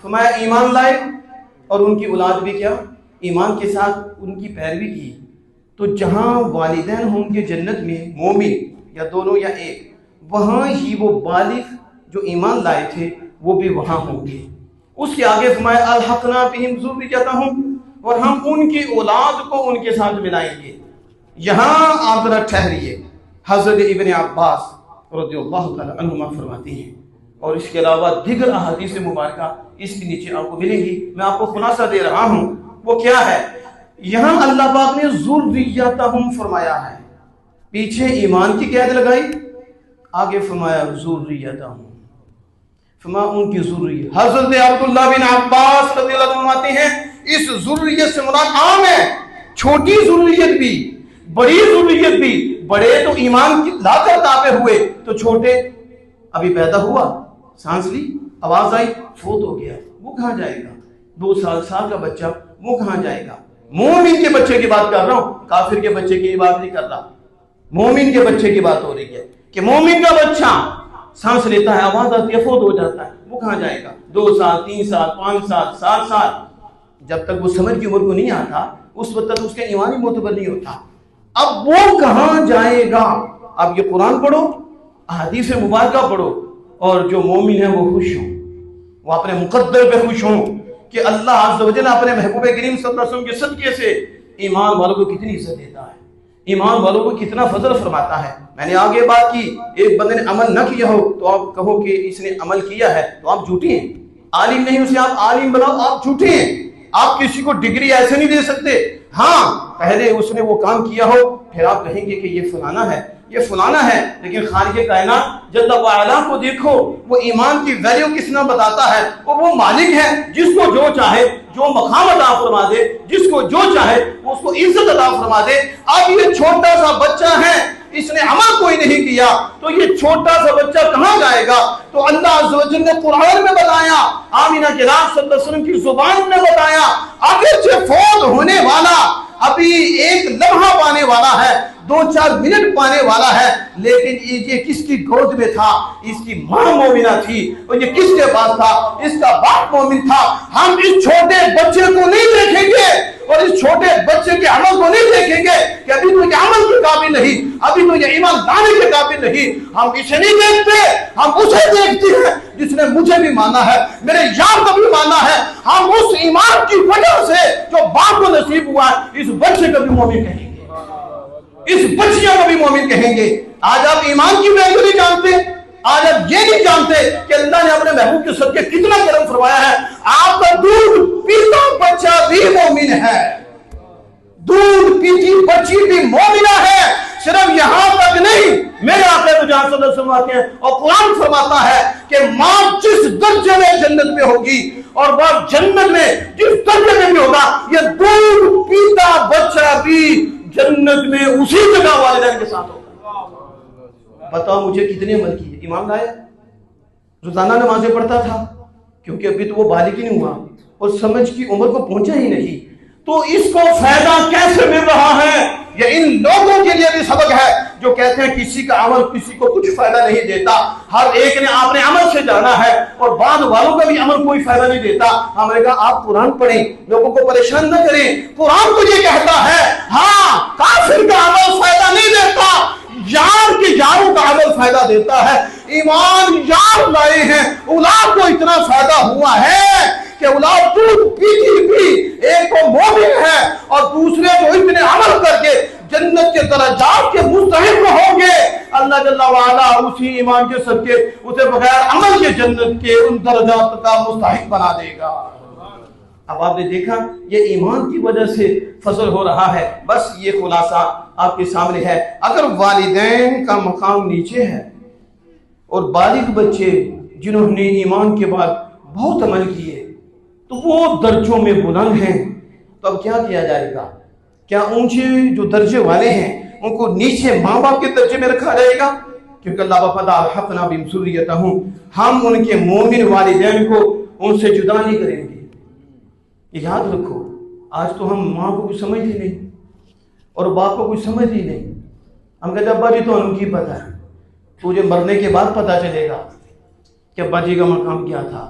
فرمایا ایمان لائے اور ان کی اولاد بھی کیا ایمان کے ساتھ ان کی پیروی کی، تو جہاں والدین ہوں گے جنت میں مومن یا دونوں یا ایک، وہاں ہی وہ بالغ جو ایمان لائے تھے وہ بھی وہاں ہوں گے۔ اس کے آگے فرمایا الحقنا بہم ذریتہم، اور ہم ان کی اولاد کو ان کے ساتھ ملائیں گے۔ یہاں آپ ذرا ٹھہریے، حضرت ابن عباس رضی اللہ تعالی عنہما فرماتے ہیں، اور اس کے علاوہ دیگر احادیث مبارکہ اس کے نیچے آپ کو ملیں گی، میں آپ کو خلاصہ دے رہا ہوں۔ وہ کیا ہے؟ یہاں اللہ پاک نے ذریتہم فرمایا ہے، پیچھے ایمان کی قید لگائی، آگے فرمایا ذریتہم، فرمایا ان کی ذریت۔ حضرت عبداللہ بن عباس رضی اللہ عنہ فرماتے ہیں اس ذریت سے مراد عام ہے، چھوٹی ذریت بھی بڑی ذریت بھی، بڑے تو ایمان کی لا کر تابع ہوئے، تو چھوٹے ابھی پیدا ہوا، سانس لی، آواز آئی، فوت ہو گیا، وہ کہاں جائے گا؟ 2 سال کا بچہ وہ کہاں جائے گا؟ مومن کے بچے کی بات کر رہا ہوں، کافر کے بچے کی بات نہیں کر رہا، مومن کے بچے کی بات ہو رہی ہے کہ مومن کا بچہ سانس لیتا ہے، آواز آتی ہے، فوت ہو جاتا ہے، وہ کہاں جائے گا؟ 2 سال 3 سال 5 سال 7 سال، جب تک وہ سمجھ کی عمر کو نہیں آتا اس وقت تک اس کا ایمان ہی معتبر نہیں ہوتا۔ اب وہ کہاں جائے گا؟ اب یہ قرآن پڑھو، احادیث مبارکہ پڑھو، اور جو مومن ہیں وہ خوش ہوں، وہ اپنے مقدر پہ خوش ہوں کہ اللہ عز و جل اپنے محبوب کریم صلی اللہ علیہ وسلم کے صدقے سے ایمان والوں کو کتنی عزت دیتا ہے، ایمان والوں کو کتنا فضل فرماتا ہے۔ میں نے آگے بات کی، ایک بندے نے عمل نہ کیا ہو تو آپ کہو کہ اس نے عمل کیا ہے تو آپ جھوٹے ہیں، عالم نہیں اسے آپ عالم بناؤ، آپ جھوٹے ہیں۔ آپ کسی کو ڈگری ایسے نہیں دے سکتے، ہاں پہلے اس نے وہ کام کیا ہو پھر آپ کہیں گے کہ یہ فلانا ہے، یہ فلانا ہے، لیکن خالق کائنات جل وعلا کو دیکھو، وہ ایمان کی ویلیو کس نے بتاتا ہے، وہ مالک ہے جس کو جو چاہے جو مقام عطا فرما دے، جس کو جو چاہے وہ اس کو عزت عطا فرما دے۔ اب یہ چھوٹا سا بچہ ہے، اس نے عمل کوئی نہیں کیا، تو یہ چھوٹا سا بچہ کہاں جائے گا؟ تو اللہ عز و جل نے قرآن میں بتایا، آمینہ کے نام صلی اللہ علیہ وسلم کی زبان میں بتایا، اگرچہ فوت ہونے والا ابھی ایک لمحہ پانے والا ہے، 2-4 منٹ پانے والا ہے، لیکن یہ کس کی گود میں تھا؟ اس کی ماں مومنہ تھی، اور یہ کس کے پاس تھا؟ اس کا باپ مومن تھا۔ ہم اس چھوٹے بچے کو نہیں دیکھیں گے اور اس چھوٹے بچے کے عمل کو نہیں دیکھیں گے کہ ابھی تو یہ عمل کے قابل نہیں، ابھی تو یہ ایمان لانے کے قابل نہیں، ہم اسے نہیں دیکھتے، ہم اسے دیکھتے ہیں جس نے مجھے بھی مانا ہے، میرے یار کو بھی مانا ہے۔ ہم اس ایمان کی وجہ سے جو باپ کو نصیب ہوا ہے اس بچے کو بھی مومن کہیں گے، اس بچیوں کو بھی مومن کہیں گے۔ آج آپ ایمان کی ویلیو نہیں جانتے، آج آپ یہ نہیں جانتے کہ اللہ نے اپنے محبوب کے صدقے کتنا کرم فرمایا ہے۔ آپ کا دودھ پیتا بچہ بھی مومن ہے، دودھ پیتی بچی بھی مومنہ ہے۔ صرف یہاں تک نہیں، میرے آقا تو جہاں صلی اللہ علیہ وسلم آتے ہیں اور قرآن فرماتا ہے کہ ماں جس درجے میں جنت میں ہوگی اور باپ جنت میں جس درجے میں بھی ہوگا، یہ دودھ پیتا بچہ بھی جنت میں اسی جگہ والدین کے ساتھ ہوگا۔ بتاؤ مجھے کتنے عمل کیے، ایمان لایا، روزانہ نمازیں پڑھتا تھا، کیونکہ ابھی تو وہ بالغ ہی نہیں ہوا اور سمجھ کی عمر کو پہنچا ہی نہیں، تو اس کو فائدہ کیسے مل رہا ہے؟ یہ ان لوگوں کے لیے بھی سبق ہے جو کہتے ہیں کسی کا عمل کسی کو کچھ فائدہ نہیں دیتا، ہر ایک نے اپنے عمل سے جانا ہے، اور بعد والوں کا بھی عمل کوئی فائدہ نہیں دیتا۔ ہم نے کہا آپ قرآن پڑھیں، لوگوں کو پریشان نہ کریں، قرآن کو یہ کہتا ہے ہاں کافر کا عمل فائدہ نہیں دیتا، یار کے یاروں کا عمل فائدہ دیتا ہے۔ ایمان یار لائے ہیں، اولاد کو اتنا فائدہ ہوا ہے کہ اولاد دودھ پیتی بھی ایک تو مومن ہے اور دوسرے جو اتنے عمل کر کے جنت کے درجات کے مستحق ہوں گے، اللہ جل وعلا اسی ایمان کے صدقے اسے بغیر عمل کے جنت کے ان درجات کا مستحق بنا دے گا۔ اب آپ نے دیکھا یہ ایمان کی وجہ سے فضل ہو رہا ہے۔ بس یہ خلاصہ آپ کے سامنے ہے۔ اگر والدین کا مقام نیچے ہے اور بالغ بچے جنہوں نے ایمان کے بعد بہت عمل کیے تو وہ درجوں میں بلند ہیں، تو اب کیا کیا جائے گا؟ کیا اونچے جو درجے والے ہیں ان کو نیچے ماں باپ کے درجے میں رکھا جائے گا؟ کیونکہ اللہ وفدا الحقنا بہم ذریتہم، ہم ان کے مومن والدین کو ان سے جدا نہیں کریں گے۔ یاد رکھو آج تو ہم ماں کو کچھ سمجھتے نہیں اور باپ کو کچھ سمجھ ہی نہیں، ہم کہتے ابا جی تو ان کی پتہ ہے، تجھے مرنے کے بعد پتہ چلے گا کہ ابا جی کا مقام کیا تھا۔